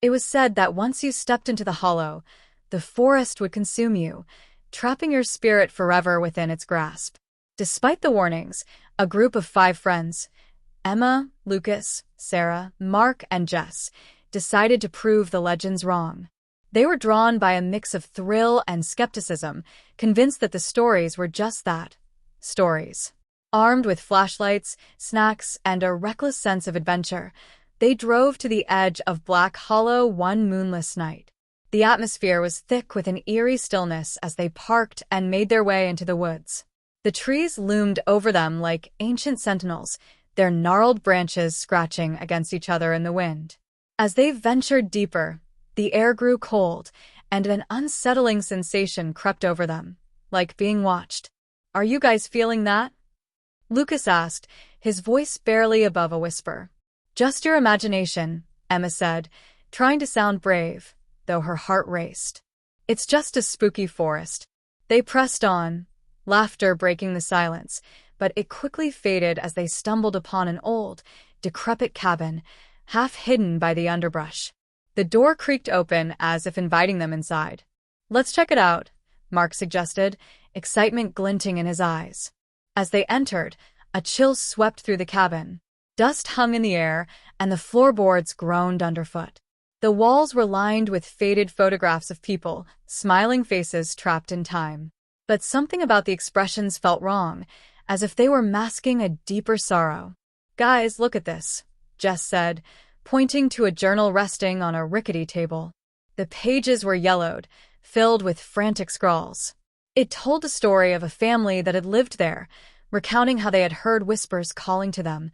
It was said that once you stepped into the hollow, the forest would consume you, trapping your spirit forever within its grasp. Despite the warnings, a group of 5 friends, Emma, Lucas, Sarah, Mark, and Jess, decided to prove the legends wrong. They were drawn by a mix of thrill and skepticism, convinced that the stories were just that, stories. Armed with flashlights, snacks, and a reckless sense of adventure, they drove to the edge of Black Hollow one moonless night. The atmosphere was thick with an eerie stillness as they parked and made their way into the woods. The trees loomed over them like ancient sentinels, their gnarled branches scratching against each other in the wind. As they ventured deeper, the air grew cold, and an unsettling sensation crept over them, like being watched. "Are you guys feeling that?" Lucas asked, his voice barely above a whisper. "Just your imagination," Emma said, trying to sound brave, though her heart raced. "It's just a spooky forest." They pressed on, laughter breaking the silence, but it quickly faded as they stumbled upon an old, decrepit cabin, half hidden by the underbrush. The door creaked open as if inviting them inside. "Let's check it out," Mark suggested, excitement glinting in his eyes. As they entered, a chill swept through the cabin. Dust hung in the air, and the floorboards groaned underfoot. The walls were lined with faded photographs of people, smiling faces trapped in time. But something about the expressions felt wrong, as if they were masking a deeper sorrow. "Guys, look at this," Jess said, pointing to a journal resting on a rickety table. The pages were yellowed, filled with frantic scrawls. It told the story of a family that had lived there, recounting how they had heard whispers calling to them,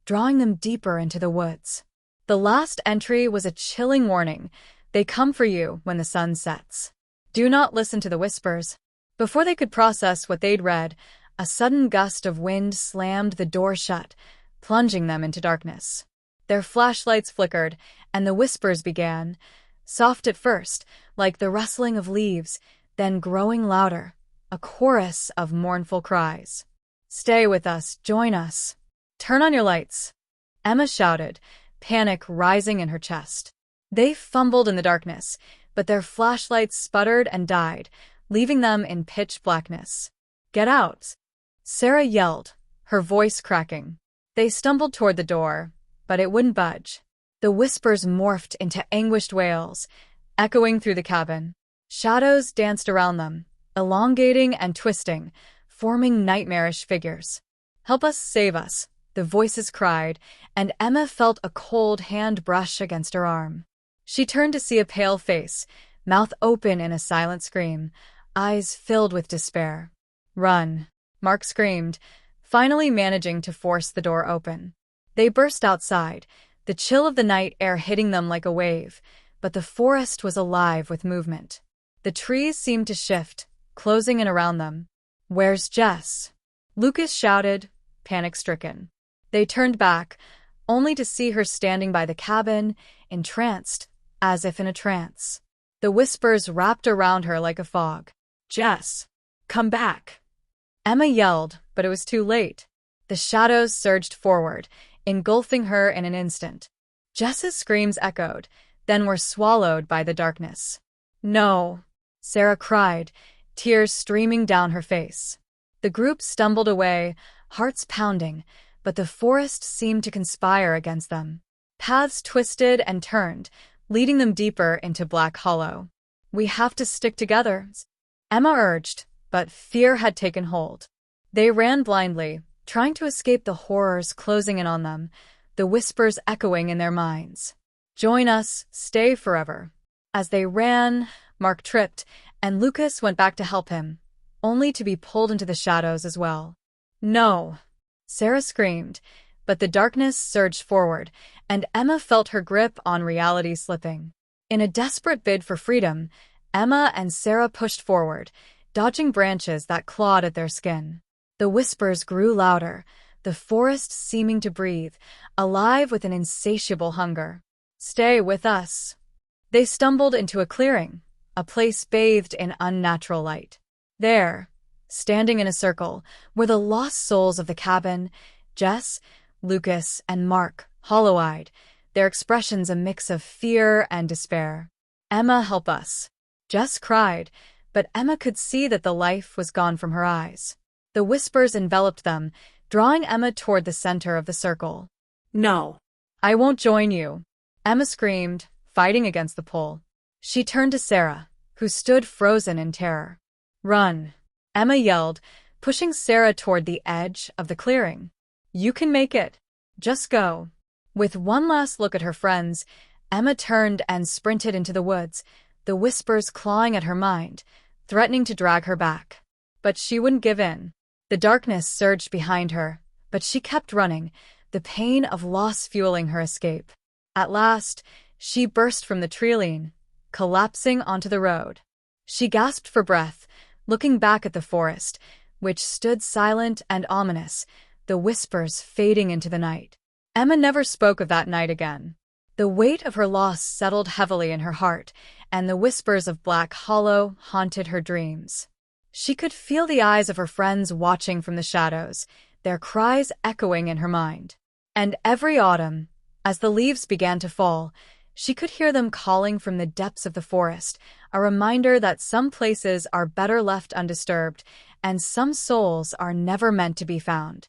drawing them deeper into the woods. The last entry was a chilling warning: "They come for you when the sun sets. Do not listen to the whispers." Before they could process what they'd read, a sudden gust of wind slammed the door shut, plunging them into darkness. Their flashlights flickered, and the whispers began, soft at first, like the rustling of leaves, then growing louder, a chorus of mournful cries. "Stay with us, join us. Turn on your lights," Emma shouted, panic rising in her chest. They fumbled in the darkness, but their flashlights sputtered and died, leaving them in pitch blackness. "Get out," Sarah yelled, her voice cracking. They stumbled toward the door, but it wouldn't budge. The whispers morphed into anguished wails, echoing through the cabin. Shadows danced around them, elongating and twisting, forming nightmarish figures. "Help us, save us," the voices cried, and Emma felt a cold hand brush against her arm. She turned to see a pale face, mouth open in a silent scream, eyes filled with despair. "Run," Mark screamed, finally managing to force the door open. They burst outside, the chill of the night air hitting them like a wave, but the forest was alive with movement. The trees seemed to shift, closing in around them. "Where's Jess?" Lucas shouted, panic-stricken. They turned back, only to see her standing by the cabin, entranced, as if in a trance. The whispers wrapped around her like a fog. "Jess, come back!" Emma yelled, but it was too late. The shadows surged forward, engulfing her in an instant. Jess's screams echoed, then were swallowed by the darkness. "No," Sarah cried, tears streaming down her face. The group stumbled away, hearts pounding, but the forest seemed to conspire against them. Paths twisted and turned, leading them deeper into Black Hollow. "We have to stick together," Emma urged, but fear had taken hold. They ran blindly, trying to escape the horrors closing in on them, the whispers echoing in their minds. "Join us, stay forever." As they ran, Mark tripped, and Lucas went back to help him, only to be pulled into the shadows as well. "No!" Sarah screamed, but the darkness surged forward, and Emma felt her grip on reality slipping. In a desperate bid for freedom, Emma and Sarah pushed forward, dodging branches that clawed at their skin. The whispers grew louder, the forest seeming to breathe, alive with an insatiable hunger. "Stay with us." They stumbled into a clearing, a place bathed in unnatural light. There, standing in a circle, were the lost souls of the cabin, Jess, Lucas, and Mark, hollow-eyed, their expressions a mix of fear and despair. "Emma, help us." Jess cried, but Emma could see that the life was gone from her eyes. The whispers enveloped them, drawing Emma toward the center of the circle. "No." "I won't join you," Emma screamed, fighting against the pull. She turned to Sarah, who stood frozen in terror. "Run," Emma yelled, pushing Sarah toward the edge of the clearing. "You can make it. Just go." With one last look at her friends, Emma turned and sprinted into the woods, the whispers clawing at her mind, threatening to drag her back. But she wouldn't give in. The darkness surged behind her, but she kept running, the pain of loss fueling her escape. At last, she burst from the treeline, collapsing onto the road. She gasped for breath, looking back at the forest, which stood silent and ominous, the whispers fading into the night. Emma never spoke of that night again. The weight of her loss settled heavily in her heart, and the whispers of Black Hollow haunted her dreams. She could feel the eyes of her friends watching from the shadows, their cries echoing in her mind. And every autumn, as the leaves began to fall, she could hear them calling from the depths of the forest, a reminder that some places are better left undisturbed, and some souls are never meant to be found.